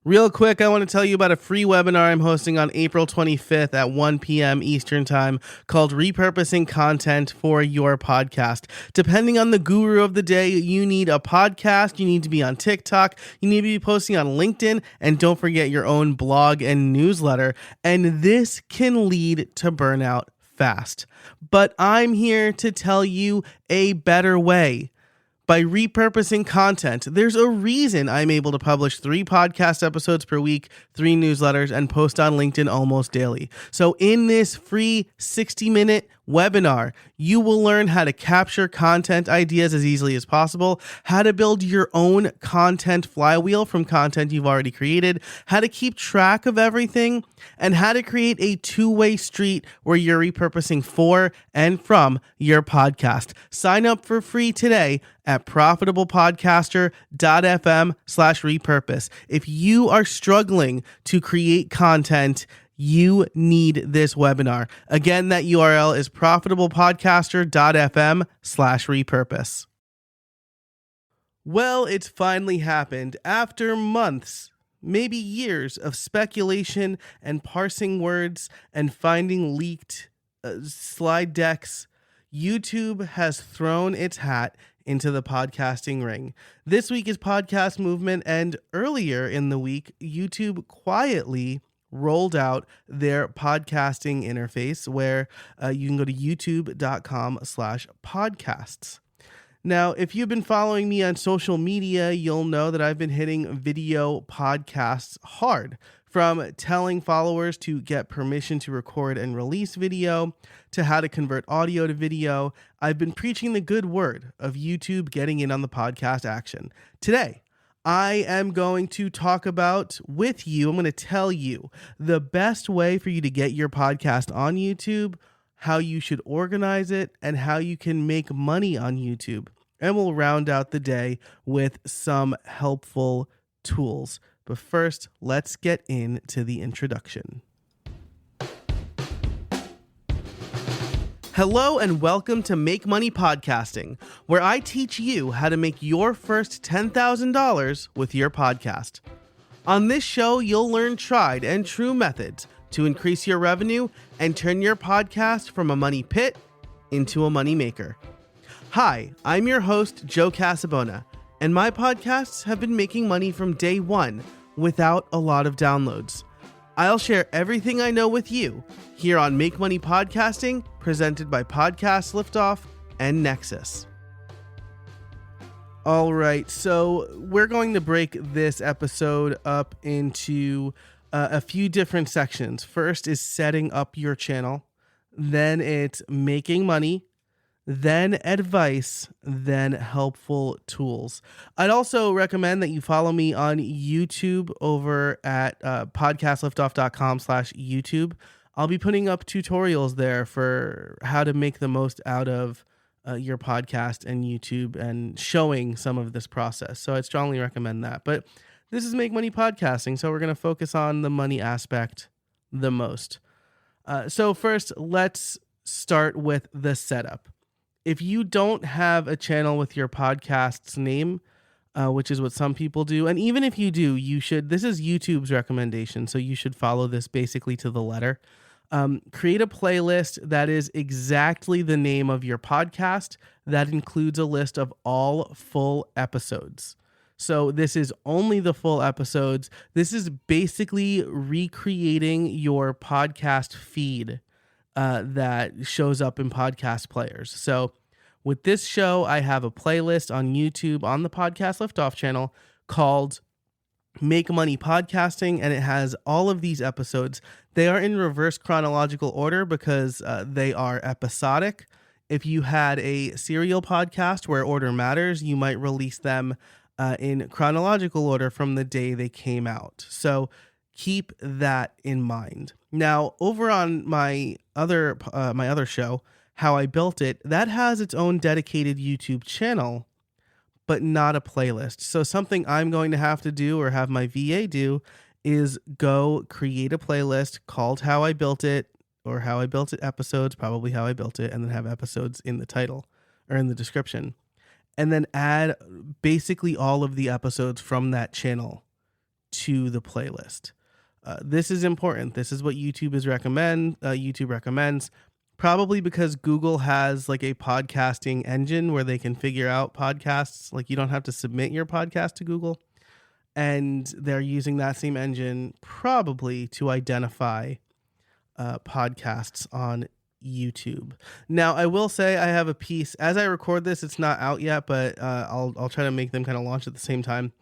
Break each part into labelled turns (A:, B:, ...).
A: Real quick, I want to tell you about a free webinar I'm hosting on April 25th at 1 p.m. Eastern Time called Repurposing Content for Your Podcast. Depending on the guru of the day, you need a podcast, you need to be on TikTok, you need to be posting on LinkedIn, and don't forget your own blog and newsletter. And this can lead to burnout fast. But I'm here to tell you a better way. By repurposing content, there's a reason I'm able to publish 3 podcast episodes per week, 3 newsletters, and post on LinkedIn almost daily. So in this free 60-minute webinar, you will learn how to capture content ideas as easily as possible, how to build your own content flywheel from content you've already created, how to keep track of everything, and how to create a two-way street where you're repurposing for and from your podcast. Sign up for free today at profitablepodcaster.fm/repurpose. If you are struggling to create content, you need this webinar. Again, that URL is profitablepodcaster.fm/repurpose. Well, it's finally happened. After months, maybe years of speculation and parsing words and finding leaked slide decks, YouTube has thrown its hat into the podcasting ring. This week is Podcast Movement, and earlier in the week, YouTube quietly rolled out their podcasting interface where you can go to youtube.com/podcasts. Now, if you've been following me on social media, you'll know that I've been hitting video podcasts hard. From telling followers to get permission to record and release video, to how to convert audio to video, I've been preaching the good word of YouTube getting in on the podcast action. Today, I am going to talk about with you, I'm going to tell you the best way for you to get your podcast on YouTube, how you should organize it, and how you can make money on YouTube. And we'll round out the day with some helpful tools. But first, let's get into the introduction. Hello and welcome to Make Money Podcasting, where I teach you how to make your first $10,000 with your podcast. On this show, you'll learn tried and true methods to increase your revenue and turn your podcast from a money pit into a money maker. Hi, I'm your host, Joe Casabona, and my podcasts have been making money from day one without a lot of downloads. I'll share everything I know with you here on Make Money Podcasting, presented by Podcast Liftoff and Nexus. All right, so we're going to break this episode up into a few different sections. First is setting up your channel, then it's making money, then advice, then helpful tools. I'd also recommend that you follow me on YouTube over at podcastliftoff.com/YouTube. I'll be putting up tutorials there for how to make the most out of your podcast and YouTube and showing some of this process. So I'd strongly recommend that. But this is Make Money Podcasting, so we're going to focus on the money aspect the most. So first, let's start with the setup. If you don't have a channel with your podcast's name, which is what some people do, and even if you do, you should, this is YouTube's recommendation, so you should follow this basically to the letter. Create a playlist that is exactly the name of your podcast that includes a list of all full episodes. So this is only the full episodes. This is basically recreating your podcast feed that shows up in podcast players. So with this show, I have a playlist on YouTube on the Podcast Liftoff channel called Make Money Podcasting, and it has all of these episodes. They are in reverse chronological order because they are episodic. If you had a serial podcast where order matters, you might release them in chronological order from the day they came out. So keep that in mind. Now, over on my other show, How I Built It, that has its own dedicated YouTube channel, but not a playlist. So something I'm going to have to do, or have my VA do, is go create a playlist called How I Built It, or How I Built It episodes, probably How I Built It, and then have episodes in the title or in the description. And then add basically all of the episodes from that channel to the playlist. This is important. This is what YouTube recommends, probably because Google has like a podcasting engine where they can figure out podcasts. Like you don't have to submit your podcast to Google, and they're using that same engine probably to identify podcasts on YouTube. Now, I will say I have a piece as I record this. It's not out yet, but I'll try to make them kind of launch at the same time.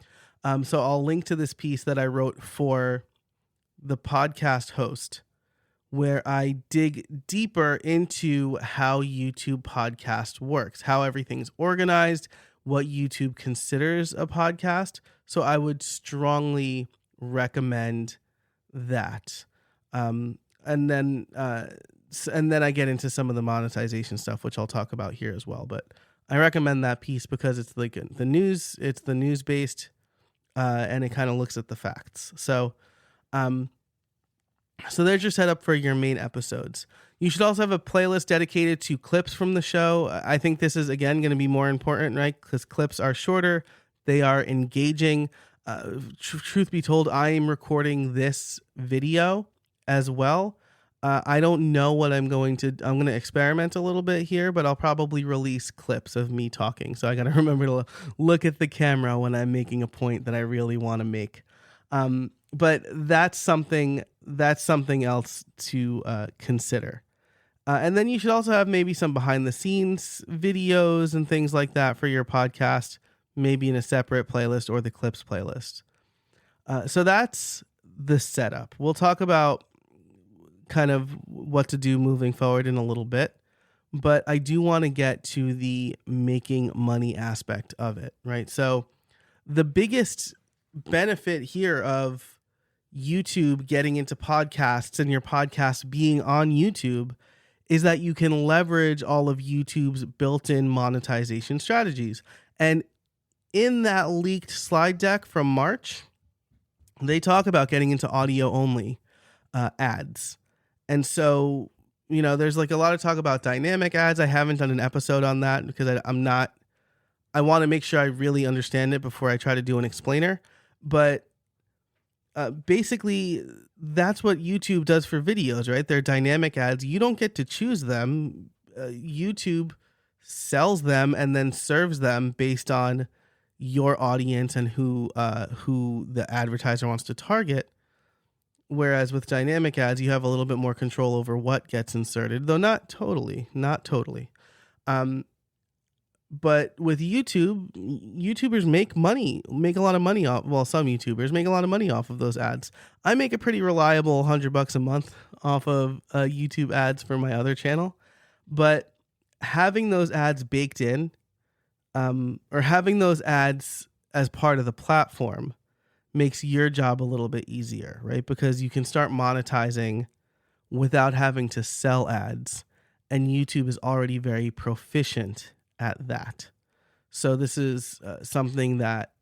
A: So I'll link to this piece that I wrote for the podcast host, where I dig deeper into how YouTube podcast works, how everything's organized, what YouTube considers a podcast. So I would strongly recommend that. And then I get into some of the monetization stuff, which I'll talk about here as well. But I recommend that piece because it's like the news. It's the news based, and it kind of looks at the facts. So there's your setup for your main episodes. You should also have a playlist dedicated to clips from the show. I think this is, again, going to be more important, right? Because clips are shorter. They are engaging. Truth be told, I am recording this video as well. I don't know what I'm going to experiment a little bit here, but I'll probably release clips of me talking. So I got to remember to look at the camera when I'm making a point that I really want to make. But that's something else to consider. And then you should also have maybe some behind the scenes videos and things like that for your podcast, maybe in a separate playlist or the clips playlist. So that's the setup. We'll talk about kind of what to do moving forward in a little bit, but I do want to get to the making money aspect of it, right? So the biggest benefit here of YouTube getting into podcasts and your podcast being on YouTube is that you can leverage all of YouTube's built-in monetization strategies. And in that leaked slide deck from March, they talk about getting into audio only ads. And so, there's like a lot of talk about dynamic ads. I haven't done an episode on that because I want to make sure I really understand it before I try to do an explainer. But basically, that's what YouTube does for videos, right? They're dynamic ads. You don't get to choose them. YouTube sells them and then serves them based on your audience and who the advertiser wants to target. Whereas with dynamic ads, you have a little bit more control over what gets inserted, though not totally. But with YouTube, YouTubers make a lot of money off. Well, some YouTubers make a lot of money off of those ads. I make a pretty reliable $100 a month off of YouTube ads for my other channel, but having those ads baked in, or having those ads as part of the platform makes your job a little bit easier, right? Because you can start monetizing without having to sell ads, and YouTube is already very proficient at that. So this is something that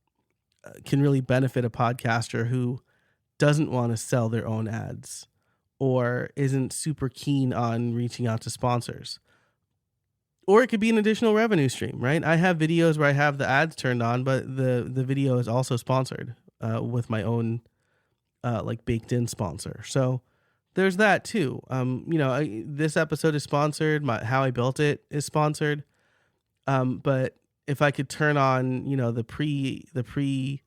A: can really benefit a podcaster who doesn't want to sell their own ads or isn't super keen on reaching out to sponsors. Or it could be an additional revenue stream, right? I have videos where I have the ads turned on, but the video is also sponsored with my own like baked in sponsor. So there's that too. This episode is sponsored. How I built it is sponsored. But if I could turn on, the pre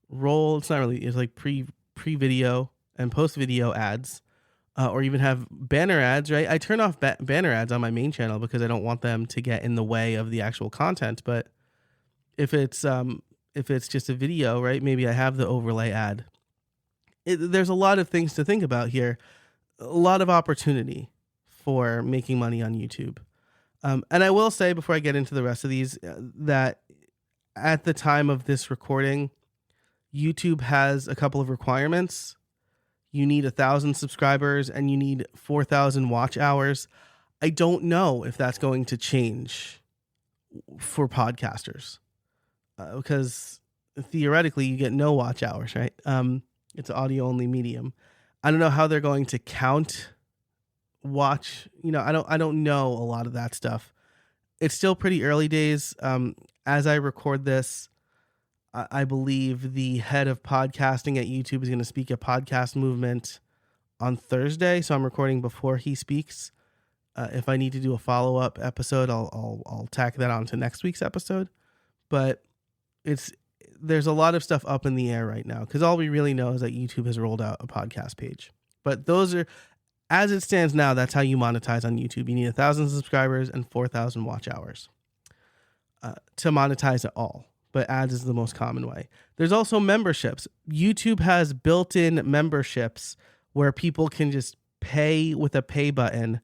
A: roll, it's like pre video and post video ads, or even have banner ads, right? I turn off banner ads on my main channel because I don't want them to get in the way of the actual content. But if it's just a video, right? Maybe I have the overlay ad. There's a lot of things to think about here. A lot of opportunity for making money on YouTube. And I will say before I get into the rest of these that at the time of this recording, YouTube has a couple of requirements. You need 1,000 subscribers and you need 4,000 watch hours. I don't know if that's going to change for podcasters because theoretically you get no watch hours, right? It's an audio only medium. I don't know how they're going to count watch. I don't know a lot of that stuff. It's still pretty early days. As I record this, I believe the head of podcasting at YouTube is going to speak at Podcast Movement on Thursday, so I'm recording before he speaks. If I need to do a follow-up episode, I'll tack that on to next week's episode. But there's a lot of stuff up in the air right now, because all we really know is that YouTube has rolled out a podcast page. But those are, as it stands now, that's how you monetize on YouTube. You need 1,000 subscribers and 4,000 watch hours to monetize it all. But ads is the most common way. There's also memberships. YouTube has built-in memberships where people can just pay with a pay button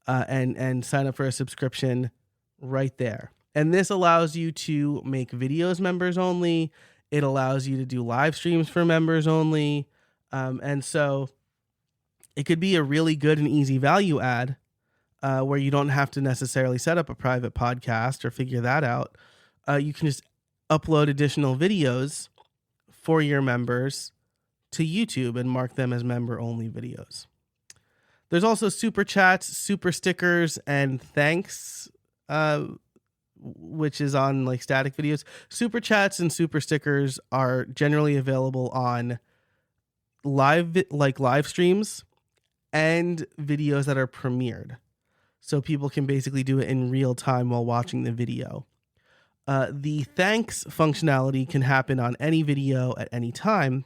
A: and sign up for a subscription right there. And this allows you to make videos members only. It allows you to do live streams for members only. And so it could be a really good and easy value add where you don't have to necessarily set up a private podcast or figure that out. You can just upload additional videos for your members to YouTube and mark them as member-only videos. There's also super chats, super stickers, and thanks, which is on like static videos. Super chats and super stickers are generally available on live streams and videos that are premiered. So people can basically do it in real time while watching the video. The thanks functionality can happen on any video at any time,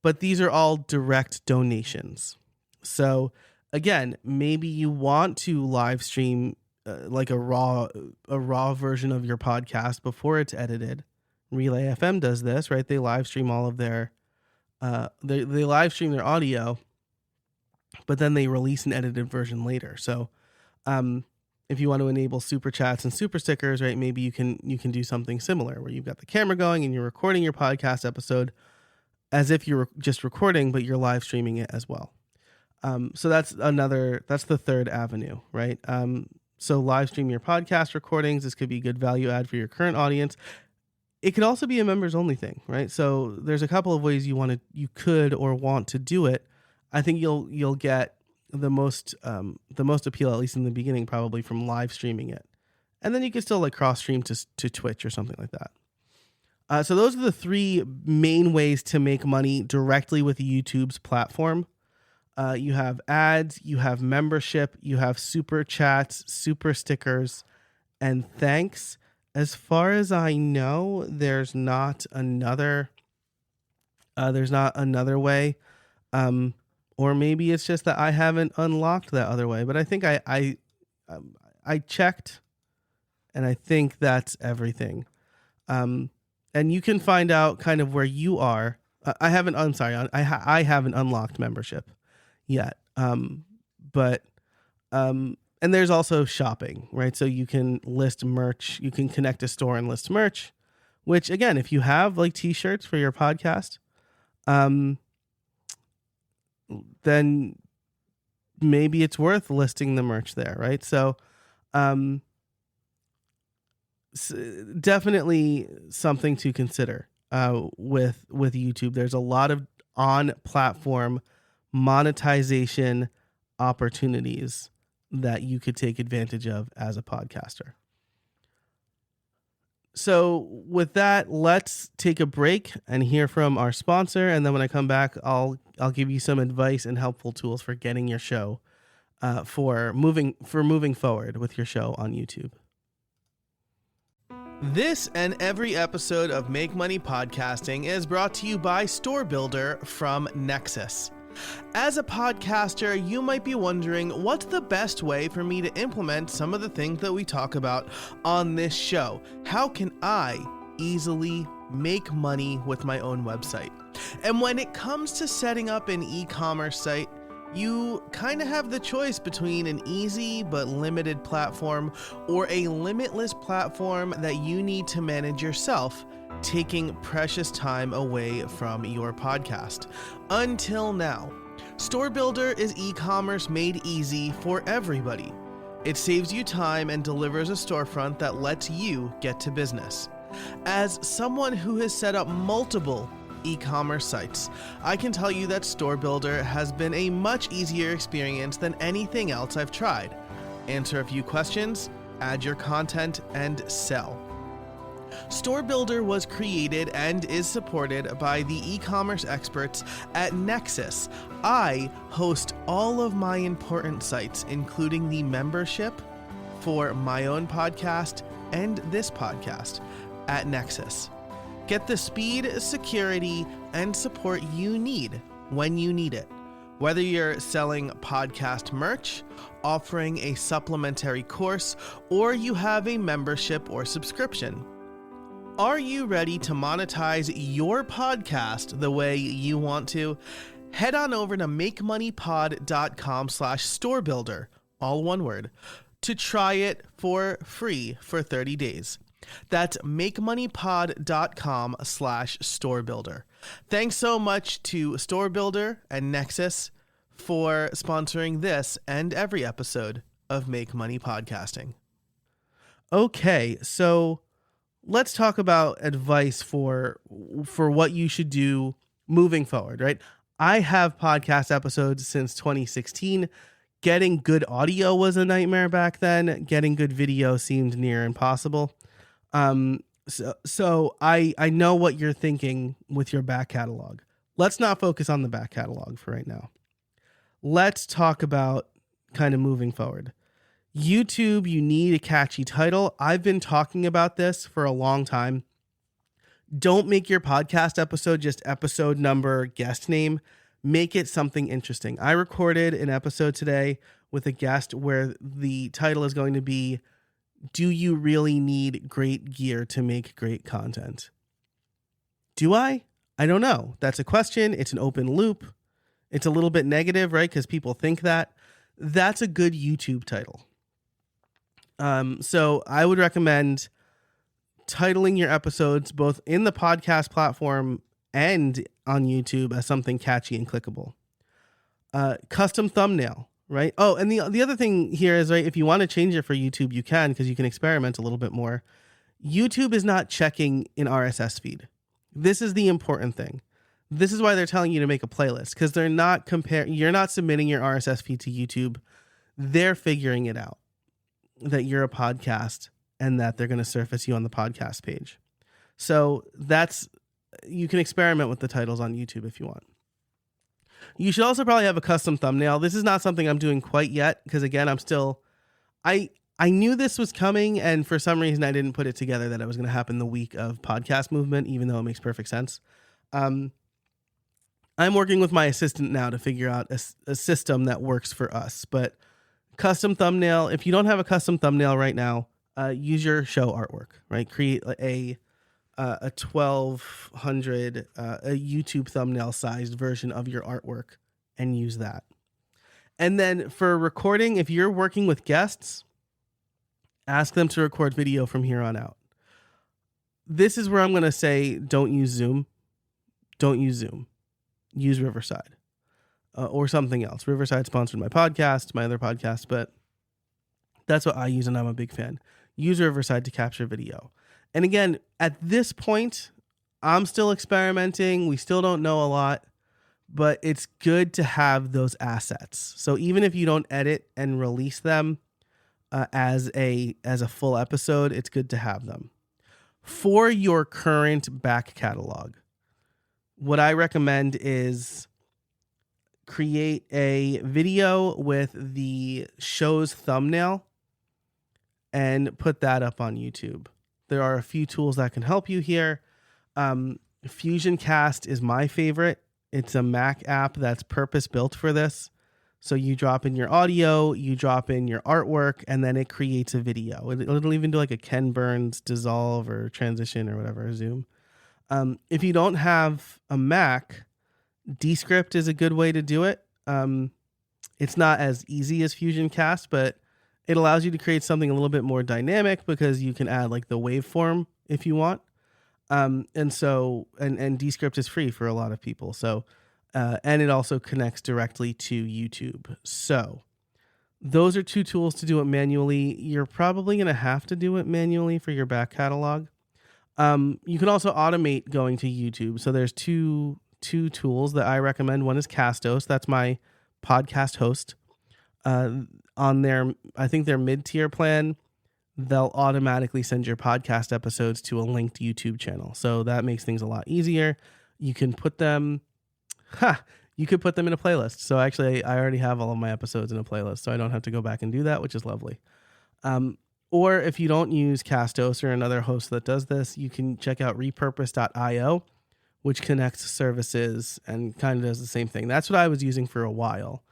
A: but these are all direct donations. So again, maybe you want to live stream like a raw version of your podcast before it's edited. Relay FM does this, right? They live stream all of their they live stream their audio, but then they release an edited version later. So if you want to enable super chats and super stickers, right, maybe you can do something similar where you've got the camera going and you're recording your podcast episode as if you're just recording, but you're live streaming it as well. So that's the third avenue, right? So live stream your podcast recordings. This could be a good value add for your current audience. It could also be a members only thing, right? So there's a couple of ways you could or want to do it. I think you'll get the most appeal, at least in the beginning, probably from live streaming it. And then you can still like cross stream to Twitch or something like that. So those are the three main ways to make money directly with YouTube's platform. You have ads, you have membership, you have super chats, super stickers, and thanks. As far as I know, there's not another way. Or maybe it's just that I haven't unlocked that other way. But I think I checked, and I think that's everything. And you can find out kind of where you are. I haven't unlocked membership yet. And there's also shopping, right? So you can list merch. You can connect a store and list merch, which again, if you have like t-shirts for your podcast, then maybe it's worth listing the merch there, right? So definitely something to consider with YouTube. There's a lot of on-platform monetization opportunities that you could take advantage of as a podcaster. So with that, let's take a break and hear from our sponsor. And then when I come back, I'll give you some advice and helpful tools for getting your show for moving forward with your show on YouTube. This and every episode of Make Money Podcasting is brought to you by Store Builder from Nexus. As a podcaster, you might be wondering what's the best way for me to implement some of the things that we talk about on this show. How can I easily make money with my own website? And when it comes to setting up an e-commerce site, you kind of have the choice between an easy but limited platform or a limitless platform that you need to manage yourself, taking precious time away from your podcast. Until now, Store Builder is e-commerce made easy for everybody. It saves you time and delivers a storefront that lets you get to business. As someone who has set up multiple e-commerce sites, I can tell you that Store Builder has been a much easier experience than anything else I've tried. Answer a few questions, add your content, and sell. Store Builder was created and is supported by the e-commerce experts at Nexus. I host all of my important sites, including the membership for my own podcast and this podcast at Nexus. Get the speed, security, and support you need when you need it. Whether you're selling podcast merch, offering a supplementary course, or you have a membership or subscription. Are you ready to monetize your podcast the way you want to? Head on over to makemoneypod.com/storebuilder, all one word, to try it for free for 30 days. That's makemoneypod.com/storebuilder. Thanks so much to Store Builder and Nexus for sponsoring this and every episode of Make Money Podcasting. Okay, so let's talk about advice for what you should do moving forward, right? I have podcast episodes since 2016. Getting good audio was a nightmare back then. Getting good video seemed near impossible. So I know what you're thinking with your back catalog. Let's not focus on the back catalog for right now. Let's talk about kind of moving forward. YouTube, you need a catchy title. I've been talking about this for a long time. Don't make your podcast episode just episode number, guest name. Make it something interesting. I recorded an episode today with a guest where the title is going to be, do you really need great gear to make great content? Do I? I don't know. That's a question. It's an open loop. It's a little bit negative, right? Because people think that. That's a good YouTube title. So I would recommend titling your episodes both in the podcast platform and on YouTube as something catchy and clickable. Custom thumbnail, right? Oh, and the other thing here is, right, if you want to change it for YouTube, you can, because you can experiment a little bit more. YouTube is not checking an RSS feed. This is the important thing. This is why they're telling you to make a playlist, because they're not you're not submitting your RSS feed to YouTube. They're figuring it out that you're a podcast and that they're going to surface you on the podcast page. So you can experiment with the titles on YouTube if you want. You should also probably have a custom thumbnail. This is not something I'm doing quite yet, because again, I knew this was coming, and for some reason I didn't put it together that it was going to happen the week of podcast movement, even though it makes perfect sense. I'm working with my assistant now to figure out a system that works for us, but custom thumbnail, if you don't have a custom thumbnail right now, use your show artwork, right? Create a 1200 a YouTube thumbnail sized version of your artwork and use that. And then for recording, if you're working with guests, ask them to record video from here on out. This is where I'm going to say, don't use Zoom. Don't use Zoom. Use Riverside. Or something else. Riverside sponsored my podcast, my other podcast, but that's what I use, and I'm a big fan. Use Riverside to capture video. And again, at this point, I'm still experimenting. We still don't know a lot, but it's good to have those assets. So even if you don't edit and release them as a full episode, it's good to have them. For your current back catalog, what I recommend is create a video with the show's thumbnail and put that up on YouTube. There are a few tools that can help you here. Fusion Cast is my favorite. It's a Mac app that's purpose built for this. So you drop in your audio, you drop in your artwork, and then it creates a video. It'll even do like a Ken Burns dissolve or transition or whatever, zoom. If you don't have a Mac, Descript is a good way to do it. It's not as easy as Fusion Cast, but it allows you to create something a little bit more dynamic because you can add like the waveform if you want. And Descript is free for a lot of people. So, and it also connects directly to YouTube. So those are two tools to do it manually. You're probably going to have to do it manually for your back catalog. You can also automate going to YouTube. So there's two tools that I recommend. One is Castos. That's my podcast host. On their, I think their mid-tier plan, they'll automatically send your podcast episodes to a linked YouTube channel. So that makes things a lot easier. You can put them, you could put them in a playlist. So actually, I already have all of my episodes in a playlist, so I don't have to go back and do that, which is lovely. Or if you don't use Castos or another host that does this, you can check out repurpose.io, which connects services and kind of does the same thing. That's what I was using for a while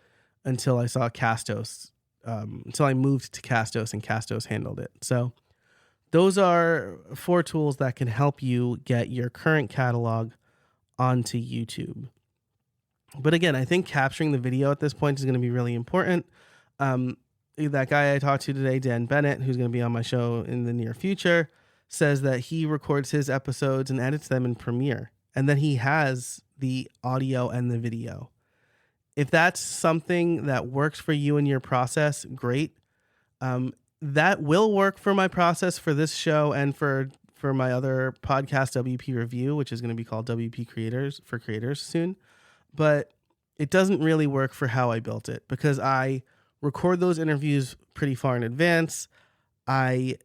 A: until I saw Castos, until I moved to Castos and Castos handled it. So those are 4 tools that can help you get your current catalog onto YouTube. But again, I think capturing the video at this point is going to be really important. That guy I talked to today, Dan Bennett, who's going to be on my show in the near future, says that he records his episodes and edits them in Premiere, and then he has the audio and the video. If that's something that works for you in your process, great. That will work for my process for this show and for my other podcast, WP Review, which is going to be called WP Creators for Creators soon. But it doesn't really work for how I built it, because I record those interviews pretty far in advance. I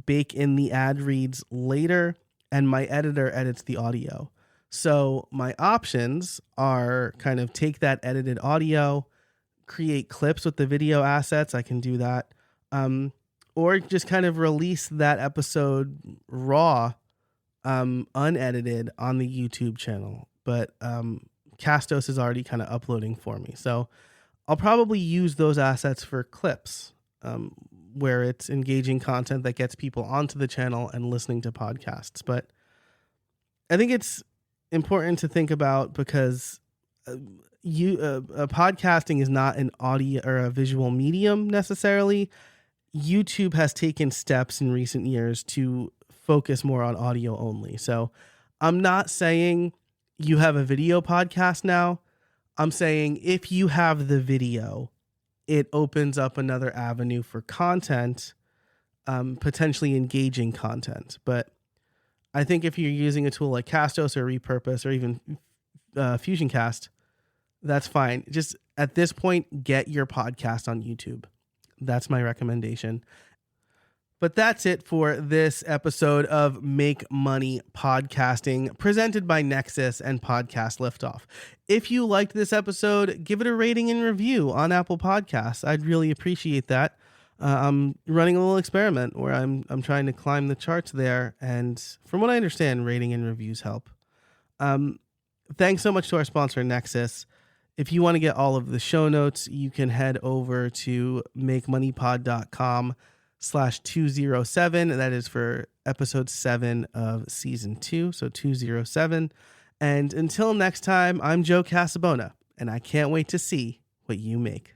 A: bake in the ad reads later, and my editor edits the audio. So my options are kind of take that edited audio, create clips with the video assets. I can do that. Or just kind of release that episode raw, unedited on the YouTube channel. But Castos is already kind of uploading for me. So I'll probably use those assets for clips, where it's engaging content that gets people onto the channel and listening to podcasts. But I think it's important to think about, because podcasting is not an audio or a visual medium necessarily. YouTube has taken steps in recent years to focus more on audio only. So I'm not saying you have a video podcast now. I'm saying if you have the video, it opens up another avenue for content, potentially engaging content. But I think if you're using a tool like Castos or Repurpose or even FusionCast, that's fine. Just at this point, get your podcast on YouTube. That's my recommendation. But that's it for this episode of Make Money Podcasting, presented by Nexus and Podcast Liftoff. If you liked this episode, give it a rating and review on Apple Podcasts. I'd really appreciate that. I'm running a little experiment where I'm trying to climb the charts there, and from what I understand, rating and reviews help. Thanks so much to our sponsor, Nexus. If you want to get all of the show notes, you can head over to makemoneypod.com/207. That is for episode 7 of season 2. So 207. And until next time, I'm Joe Casabona, and I can't wait to see what you make.